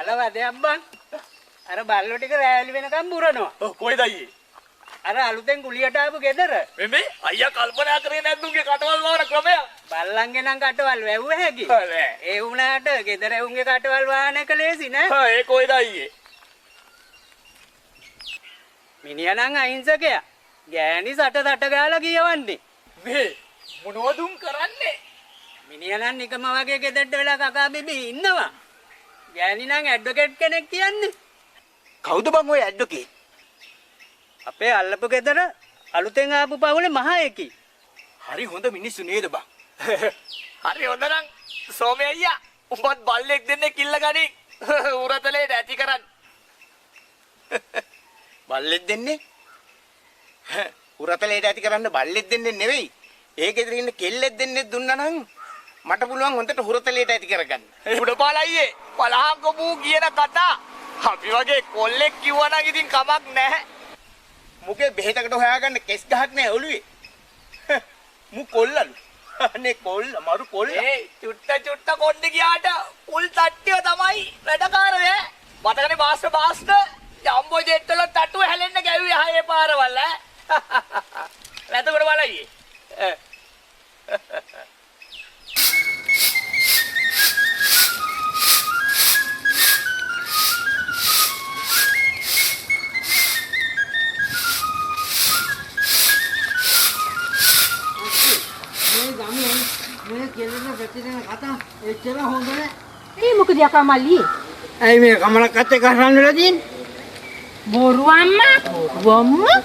බලවදයක් බං. අර බල්ලෝ ටික රැලි වෙනකම් බුරනවා. ඔව් කොයිද අයියේ? අර අලුතෙන් කුලියට ආපු ගෙදර. මේ අයියා කල්පනා කරේ නැද්ද උන්ගේ කටවල් වවන ක්‍රමය? බල්ලන්ගේ නම් කටවල් වැව්ව හැකි. ඒ වුණාට ගෙදර උන්ගේ කටවල් වාහන එක ලේසි නෑ. හා ඒ කොයිද අයියේ? මිනිහා නම් අහිංසකයා. ගෑණි සට ගාලා කියවන්නේ. මේ මොනවද උන් කරන්නේ? මිනිහා නම් නිකම වගේ ගෙදරට වෙලා කකා බිබී ඉන්නවා. ගෑණි නම් ඇඩ්වොකේට් කෙනෙක් කියන්නේ. කවුද බං ඔය ඇඩ්වොකේට්? අපේ අල්ලපු ගෙදර අලුතෙන් ආපු පවුලේ මහා එකී. හරි හොඳ මිනිස්සු නේද බං? හරි හොඳ නම් සෝමේ අයියා උඹත් බල්ලෙක් දෙන්නේ කිල්ල ගනි. උරතලේ නැති කරන්න. බල්ලෙක් දෙන්නේ? උරතලේට ඇති කරන්න බල්ලෙක් දෙන්නේ නෙවෙයි. ඒ ගෙදර ඉන්න කෙල්ලෙක් දෙන්නේ දුන්නා නම් මට පුළුවන් හොඳට උරතලේට ඇති කරගන්න. උඩපාල අයියේ බලහංකො මූ කියන කතා. අපි වගේ කොල්ලෙක් කිව්වනම් ඉතින් කමක් නැහැ. මුගේ බෙහෙතකට හොයාගන්න කෙස් ගහක් නෑ ඔළුවේ. මු කොල්ලලු. අනේ කොල්ල මරු කොල්ල. ඒ චුට්ට කොණ්ඩේ ගියාට උල් තට්ටිය තමයි වැඩකාරය. මතකනේ බාස්ට ජම්බෝ ජෙට් වල තට්ටුව හැලෙන්න ගැව්වේ හයේ පාරවල් ඈ. නැතකොට බලයියේ. මොකද යකා මල්ලි? ඇයි මේ කමලක් අත්තේ කරන් වෙලා තියෙන්නේ? බොරු අම්මා. වම්මා.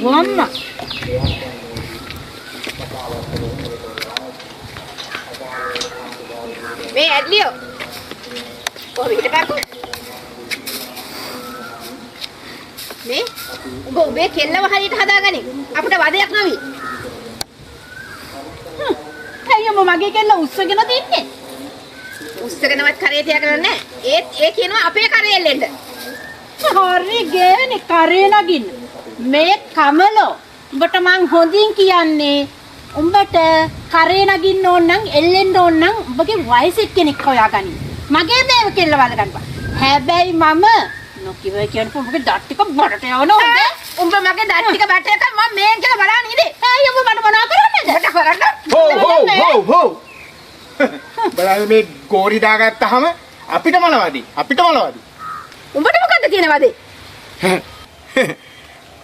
වම්මා. මේ ඇඩ්ලියෝ. කොහොමද හිටපැක්කු? මේ ඔබේ කෙල්ලව හරියට හදාගනින්. අපිට වදයක් නොවි. අයියෝ මගේ කෙල්ල උස්සගෙන තින්නේ. උස්සගෙනවත් කරේ තියාගෙන නැහැ. ඒ කියනවා අපේ කරේ එල්ලෙන්න. හරි ගේනේ කරේ නගින්න. මේ කමලෝ උඹට මං හොඳින් කියන්නේ උඹට කරේ නගින්න ඕන නම් එල්ලෙන්න ඕන නම් උඹගේ වයසෙත් කෙනෙක් හොයාගනින්. මගේ දේව කෙල්ල වල ගන්නපන්. හැබැයි මම නොකිව කියන උඹගේ දත් ටික බඩට යවනවා. උඹ මගේ දත් ටික බට එක මම මේන් කියලා බලන්න ඉන්නේ. අයියෝ උඹ මට මොනවා කරන්නේද? මට කරන්න. හෝ බලන්න මේ ගෝරි දාගත්තාම අපිට මලවදී. උඹට මොකද්ද තියෙනවද?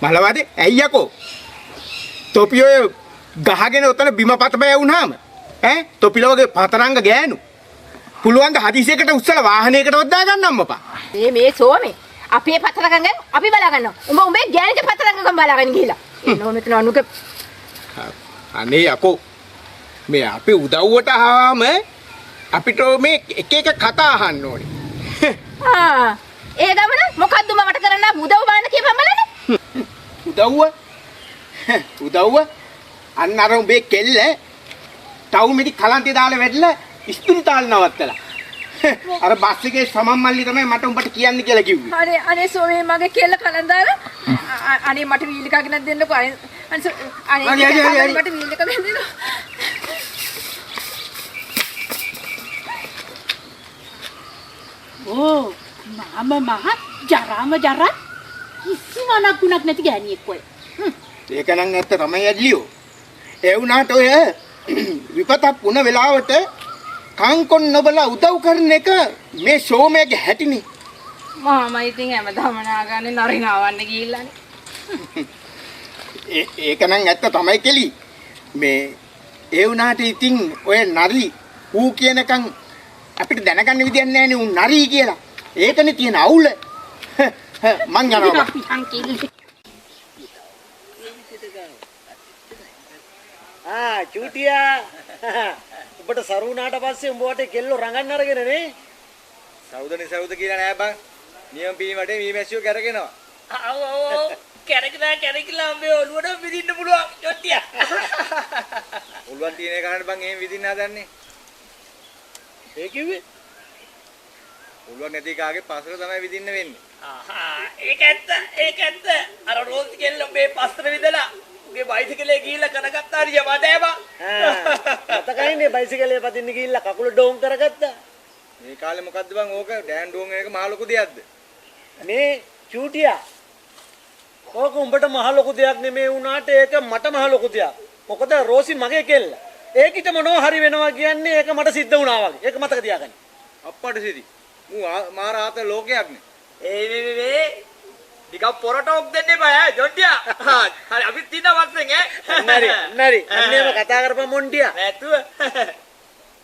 මලවදී ඇයි යකෝ? තොපියෝ ගහගෙන උතන බිමපත බය වුණාම ඈ තොපිලවගේ පතරංග ගෑනු පුළුවන් ද හදිසියකට උස්සලා වාහනයකටවත් දාගන්නම්ම අපා. මේ සෝමේ අපේ පතරංග අපි බලා ගන්නවා. උඹේ ගෑනිට පතරංගකම් බලාගෙන ගිහිලා. එන්නෝ මෙතන අනුක අනේ යකෝ මේ අපි උදව්වට ආවම අපිට මේ එක එක කතා අහන්න ඕනේ. ඒ ගමන මොකද්ද මට කරන්න උදව් බලන්න කියපන් බලන්න. උදව්ව අන්න අර උඹේ කෙල්ල තවු මිටි කලන්තේ දාලා වැටලා ඉස්පිරිතාල නවත්තලා. අර බස් එකේ සමම් මල්ලි තමයි මට උඹට කියන්න කියලා කිව්වේ. අනේ සෝමේ මගේ කෙල්ල කලන් දාලා අනේ මට වීල් එකක් ගෙනත් දෙන්නකෝ. අනේ මට වීල් එකක් ගෙනත් දෙන්න. ඕ මම ජරා කිසිම නකුණක් නැති ගෑණියෙක් ඔය. ඒක නම් ඇත්ත තමයි ඇඩ්ලියෝ. ඒ වුණාට ඔය විපතක් වුණ වෙලාවට කංකොන් නොබලා උදව් කරන එක මේ ෂෝමේගේ හැටිනේ. මම ඉතින් හැමදාම නාගන්නේ නරිනාවන්න ගිහිල්ලානේ. ඒක නම් ඇත්ත තමයි කෙලි. මේ ඒ වුණාට ඉතින් ඔය නරි ඌ කියනකම් අපිට දැනගන්න විදියක් නැහැ නේ ඌ නරි කියලා. ඒකනේ තියෙන අවුල. මං යනවා. චූටියා උඹට සරු වුණාට පස්සේ උඹ වටේ කෙල්ලෝ රඟන්න අරගෙන නේ. සෞද කියලා නෑ බං. නියම පීමටේ මීමැස්සියෝ කැරගෙනවා. ආව් කැරකිලා මේ ඔළුවට විදින්න පුළුවන් චොට්ටියා. ඔළුවන් තියෙන එකකට බං එහෙම විදින්න හදන්නේ. ඒ කිව්වේ ඔළුවක් නැති කාගේ පස්සට තමයි විදින්න වෙන්නේ. ඒක ඇත්ත. අර රෝල්ස් කෙල්ල මේ පස්සට විදලා උගේ බයිසිකලේ ගිහිල්ලා කරගත්තා නිය මතේ බං. මතකයිනේ බයිසිකලේ පදින්න ගිහිල්ලා කකුල ඩෝන් කරගත්තා. මේ කාලේ මොකද්ද බං ඕක ඩෑන් ඩෝන් එක මහ ලොකු දෙයක්ද? මේ චූටියා ඕක උඹට මහ ලොකු දෙයක් නෙමේ වුණාට ඒක මට මහ ලොකු දෙයක්. මොකද රෝසි මගේ කෙල්ල. ඒකිට මොනවා හරි වෙනවා කියන්නේ ඒක මට සිද්ධ වුණා වගේ. ඒක මතක තියාගන්න. අප්පට සිටි. මාර ආත ලෝකයක් නේ. ඒ ටිකක් පොරටෝක් දෙන්න එපා ඈ ජොන්ටියා. හරි අපිත් ඉන්න වස්සෙන් නරි නරි අන්නේම කතා කරපන් මොන්ටියා. නැතුව.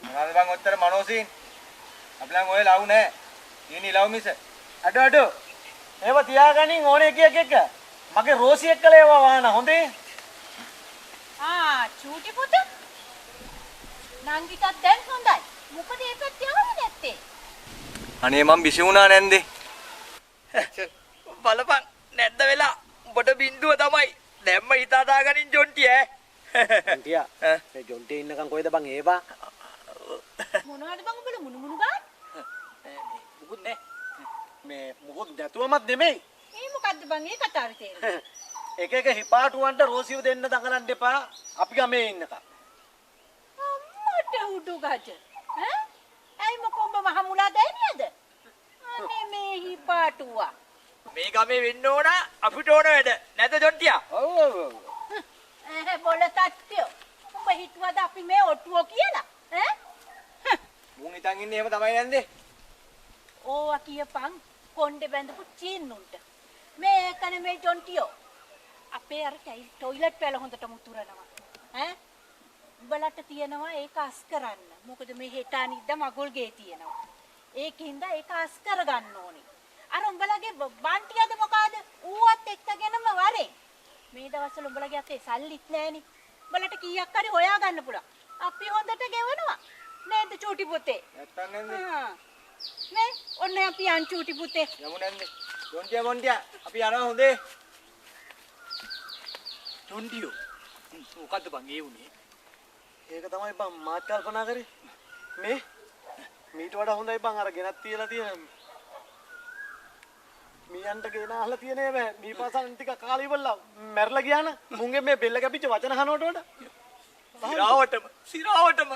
මොනවාද බං ඔච්චර මනෝසින්? අපලන් ඔය ලව් නෑ. ඉන්නේ ලව් මිස. අඩෝ ඒව තියාගනින් ඕනේ එක. මගේ රෝසි එක්කලා ඒවා වාන හොඳේ. චූටි පුතා. නංගිටත් දැන් හොඳයි. මොකද ඒ පැත්තේ ආවේ නැත්තේ? අනේ මං බිසි වුණා නැන්දේ. බලපන් නැද්ද වෙලා. උඹට බින්දුව තමයි. දැම්ම හිත හදාගනින් ජොන්ටි ඈ. මොන්ටියා මේ ජොන්ටි ඉන්නකම් කොයිද බං ඒවා? මොනවද බං උඹලා මුණු ගන්න? මුකුත් නෑ. මේ මුකුත් නැතුවමත් නෙමෙයි. ඒ මොකද්ද බං ඒ කතාවේ තේරෙන්නේ? එක හිපාටුවන්ට රෝසිව දෙන්න දඟලන්න එපා. අපි ගමේ ඉන්නකම්. අම්මට උඩු ගජ. ඈ? ඇයි මොකොඹ මහමුලා දැනියද? අනේ මේ හිපාටුවා. මේ ගමේ වෙන්න ඕන අපිට ඕන වැඩ. නැද ජොන්ටියා? ඔව්. බොල තත්ත්‍යෝ. උඹ හිතුවද අපි මේ ඔට්ටුවෝ කියලා? ඈ? මුන් හිතන් ඉන්නේ එහෙම තමයි නැන්දේ. ඕවා කියපන් කොණ්ඩේ බැඳපු චීන්නුන්ට. මේකනේ මේ ජොන්ටියෝ. අපේ අර ටොයිලට් වල හොඳට මුතුරනවා. ඈ? උඹලට තියනවා ඒක අස් කරන්න. මොකද මේ හෙට අනිද්දා මගුල් ගේ තියනවා. ඒකින්ද ඒක අස් කරගන්න ඕනේ. අර උඹලගේ බන්ටියද මොකද? ඌවත් එක්කගෙනම වරේ. මේ දවස්වල උඹලගේ අතේ සල්ලිත් නැහෙනි. උඹලට කීයක් හරි හොයා ගන්න පුළුවන්. අපි හොඳට ගෙවනවා. නේද චූටි පුතේ? නැත්තම් නැන්දේ. නේ ඔන්න අපි යන් චූටි පුතේ. යමු නැන්දේ. ජොන්ටියා මොන්ටියා අපි යනවා හොඳේ. ජොන්ටියෝ. මොකද්ද බං ඒ උනේ? ඒක තමයි බං මාත් කල්පනා කරේ. මේ මීට වඩා හොඳයි බං අර ගෙනත් තියලා තියෙන මීයන්ට ගෙන අහලා තියෙන මේ මීපසන් ටික කාලේ ඉවරලා මැරලා ගියා න මුංගේ මේ බෙල්ල කැපිච්ච වචන අහනවට වඩා සිරාවටම